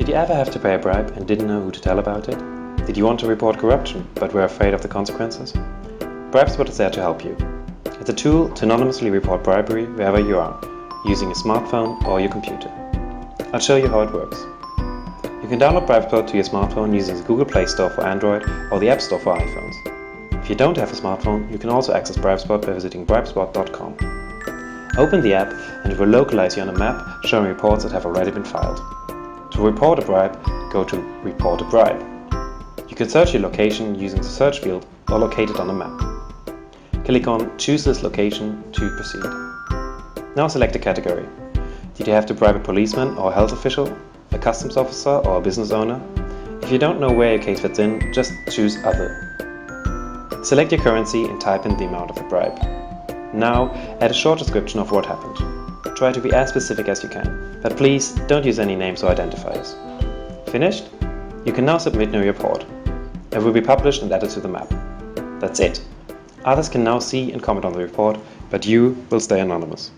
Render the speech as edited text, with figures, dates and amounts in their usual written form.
Did you ever have to pay a bribe and didn't know who to tell about it? Did you want to report corruption but were afraid of the consequences? BribeSpot is there to help you. It's a tool to anonymously report bribery wherever you are, using a smartphone or your computer. I'll show you how it works. You can download BribeSpot to your smartphone using the Google Play Store for Android or the App Store for iPhones. If you don't have a smartphone, you can also access BribeSpot by visiting bribespot.com. Open the app and it will localize you on a map showing reports that have already been filed. To report a bribe, go to Report a Bribe. You can search your location using the search field or locate it on the map. Click on Choose this location to proceed. Now select a category. Did you have to bribe a policeman or a health official, a customs officer or a business owner? If you don't know where your case fits in, just choose Other. Select your currency and type in the amount of the bribe. Now add a short description of what happened. Try to be as specific as you can, but please don't use any names or identifiers. Finished? You can now submit your report. It will be published and added to the map. That's it. Others can now see and comment on the report, but you will stay anonymous.